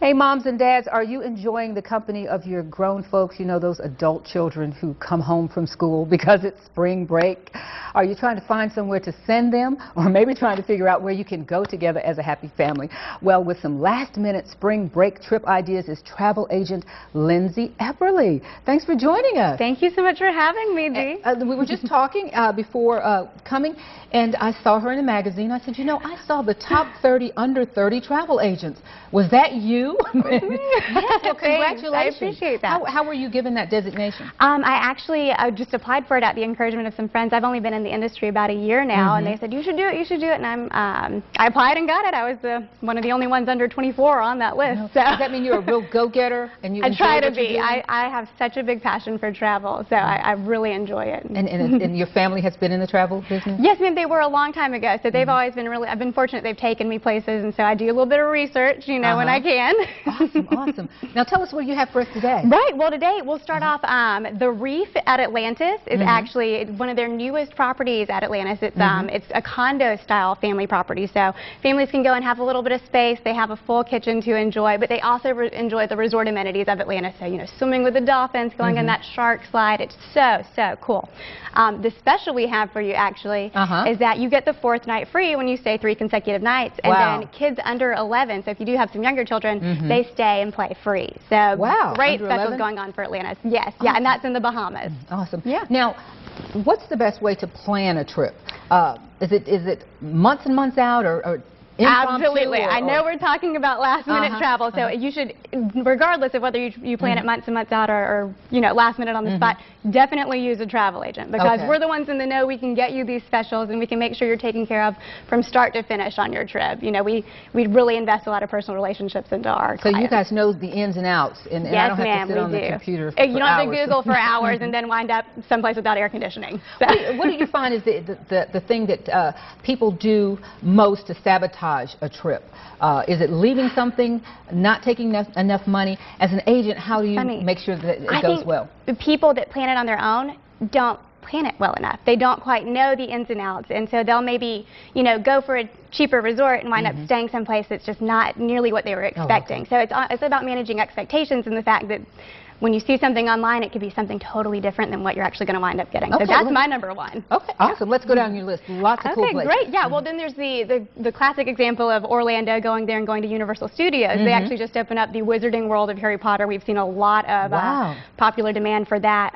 Hey, moms and dads, are you enjoying the company of your grown folks, you know, those adult children who come home from school because it's spring break? Are you trying to find somewhere to send them, or maybe trying to figure out where you can go together as a happy family? Well, with some last-minute spring break trip ideas is travel agent Lindsay Epperly. Thanks for joining us. Thank you so much for having me, Dee. We were just talking before coming, and I saw her in a magazine. I said, you know, I saw the top 30 under 30 travel agents. Was that you? Yes, well, congratulations. I appreciate that. How were you given that designation? I just applied for it at the encouragement of some friends. I've only been in the industry about a year now, and they said, you should do it, you should do it. And I applied and got it. I was one of the only ones under 24 on that list. So. Does that mean you're a real go-getter? And you I try to be. I have such a big passion for travel, so I really enjoy it. And your family has been in the travel business? Yes, ma'am. They were a long time ago, so they've always been really, I've been fortunate they've taken me places, and so I do a little bit of research, you know, when I can. Awesome, awesome. Now tell us what you have for us today. Right, well today we'll start off, the Reef at Atlantis is actually one of their newest properties at Atlantis. It's a condo-style family property, so families can go and have a little bit of space. They have a full kitchen to enjoy, but they also enjoy the resort amenities of Atlantis, so, you know, swimming with the dolphins, going on that shark slide. It's so, so cool. The special we have for you, actually, is that you get the 4th night free when you stay 3 consecutive nights, and then kids under 11, so if you do have some younger children, they stay and play free. So great specials going on for Atlantis. Yes, yeah, and that's in the Bahamas. Awesome. Yeah. Now, what's the best way to plan a trip? Is it months and months out, or absolutely. I know we're talking about last-minute travel, so you should, regardless of whether you plan it months and months out or you know, last minute on the spot, definitely use a travel agent, because we're the ones in the know. We can get you these specials, and we can make sure you're taken care of from start to finish on your trip. You know, we really invest a lot of personal relationships into our clients. You guys know the ins and outs, and yes, I don't have to sit on the computer for You don't have to Google for hours and then wind up someplace without air conditioning. So. What do you find is the thing that people do most to sabotage a trip? Is it leaving something, not taking enough money? As an agent, how do you make sure that it goes well? The people that plan it on their own don't plan it well enough. They don't quite know the ins and outs, and so they'll maybe, you know, go for a cheaper resort and wind up staying someplace that's just not nearly what they were expecting. So it's about managing expectations, and the fact that when you see something online, it could be something totally different than what you're actually going to wind up getting. So that's my number one. Okay, awesome. Let's go down your list. Lots of cool places. Great. Yeah, well, then there's the classic example of Orlando, going there and going to Universal Studios. They actually just opened up the Wizarding World of Harry Potter. We've seen a lot of popular demand for that.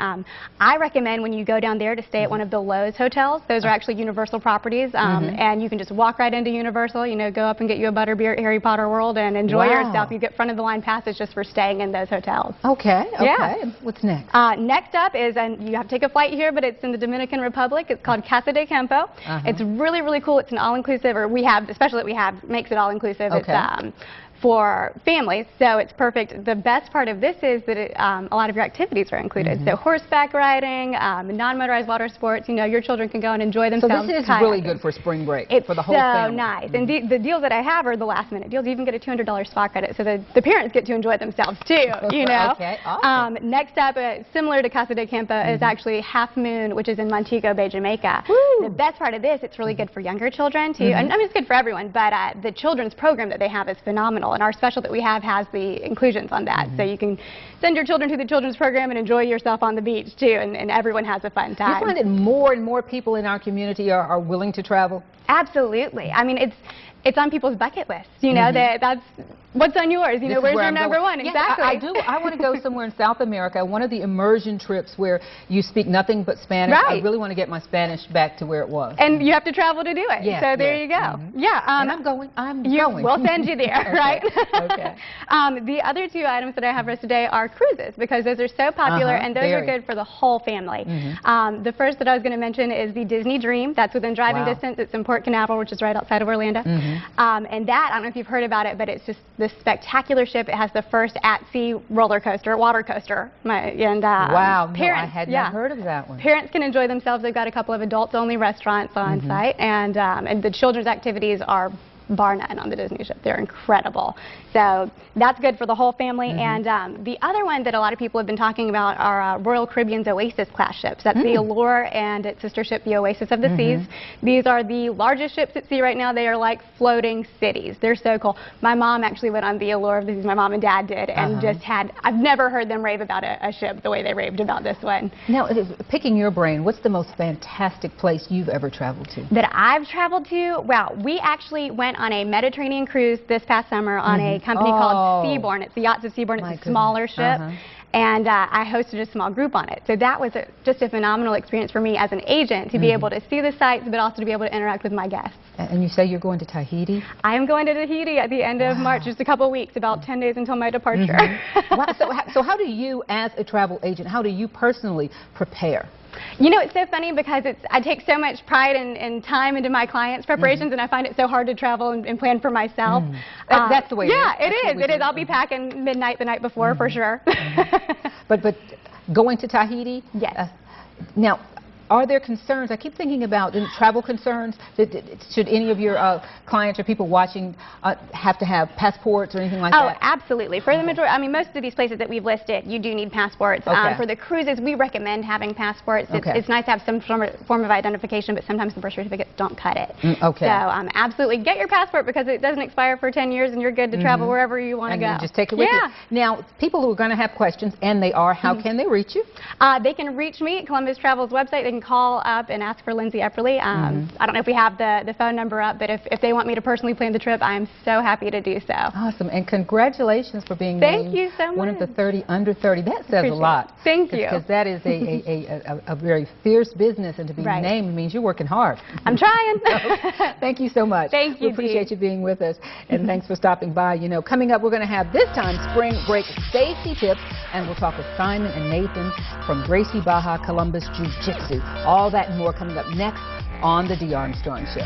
I recommend when you go down there to stay at one of the Lowe's hotels. Those are actually Universal properties, and you can just walk right into Universal, you know, go up and get you a butterbeer at Harry Potter World and enjoy yourself. You get front-of-the-line passes just for staying in those hotels. Okay. Yeah. What's next? Next up is, and you have to take a flight here, but it's in the Dominican Republic. It's called Casa de Campo. It's really, really cool. It's an all-inclusive, or we have, the special that we have makes it all-inclusive. It's for families, so it's perfect. The best part of this is that a lot of your activities are included. So horseback riding, non-motorized water sports, you know, your children can go and enjoy themselves. So this is really good for spring break, for the whole family. So nice. And the deals that I have are the last-minute deals. You even get a $200 spa credit, so the parents get to enjoy themselves too, you know. Okay, awesome. Next up, similar to Casa de Campo, is actually Half Moon, which is in Montego Bay, Jamaica. The best part of this, it's really good for younger children too. I mean, it's good for everyone, but the children's program that they have is phenomenal. And our special that we have has the inclusions on that. So you can send your children to the children's program and enjoy yourself on the beach too, and everyone has a fun time. Do you find that more and more people in our community are willing to travel? Absolutely. I mean, it's on people's bucket lists, you know, that's what's on yours, you know, where's your number one? Exactly. I do. I want to go somewhere in South America, one of the immersion trips where you speak nothing but Spanish. I really want to get my Spanish back to where it was. And you have to travel to do it. So there you go. And I'm going. We'll send you there, right? Okay. The other 2 items that I have for us today are cruises, because those are so popular, and those are good for the whole family. The first that I was going to mention is the Disney Dream. That's within driving distance. It's in Port Canaveral, which is right outside of Orlando. And that, I don't know if you've heard about it, but it's just this spectacular ship. It has the first at-sea roller coaster, water coaster. Wow, parents, I had not heard of that one. Parents can enjoy themselves. They've got a couple of adults-only restaurants on site, and the children's activities are bar none on the Disney ship. They're incredible. So that's good for the whole family. And the other one that a lot of people have been talking about are Royal Caribbean's Oasis class ships. That's the Allure and its sister ship, the Oasis of the Seas. These are the largest ships at sea right now. They are like floating cities. They're so cool. My mom actually went on the Allure of the Seas. My mom and dad did, and just had, I've never heard them rave about a ship the way they raved about this one. Now, picking your brain, what's the most fantastic place you've ever traveled to? That I've traveled to? Wow, we actually went on a Mediterranean cruise this past summer on a company called Seabourn. It's the Yachts of Seabourn. It's a smaller ship. And I hosted a small group on it. So that was just a phenomenal experience for me as an agent to be able to see the sights, but also to be able to interact with my guests. And you say you're going to Tahiti? I am going to Tahiti at the end of March, just a couple of weeks, about 10 days until my departure. Wow. So how do you, as a travel agent, how do you personally prepare? You know, it's so funny because I take so much pride and time into my clients' preparations, and I find it so hard to travel and plan for myself. That's the way it is. Yeah, it is. I'll be packing midnight the night before for sure. But going to Tahiti? Yes. Now, are there concerns? I keep thinking about travel concerns. Should any of your clients or people watching have to have passports or anything like that? Oh, absolutely. For the majority, I mean, most of these places that we've listed, you do need passports. For the cruises, we recommend having passports. It's nice to have some form of identification, but sometimes the birth certificates don't cut it. So absolutely get your passport because it doesn't expire for 10 years and you're good to travel wherever you want to go. And just take it with you. Now, people who are going to have questions, and they are, how can they reach you? They can reach me at Columbus Travel's website. They can call up and ask for Lindsay Epperly. I don't know if we have the phone number up, but if they want me to personally plan the trip, I am so happy to do so. Awesome, and congratulations for being named one of the 30 under 30. That says a lot. Thank you. Because that is a very fierce business, and to be named means you're working hard. I'm trying. Thank you so much. Thank you. We appreciate you being with us, and thanks for stopping by. You know, coming up, we're going to have this time spring break safety tips, and we'll talk with Simon and Nathan from Gracie Baja Columbus Jiu-Jitsu. All that and more coming up next on The Armstrong Show.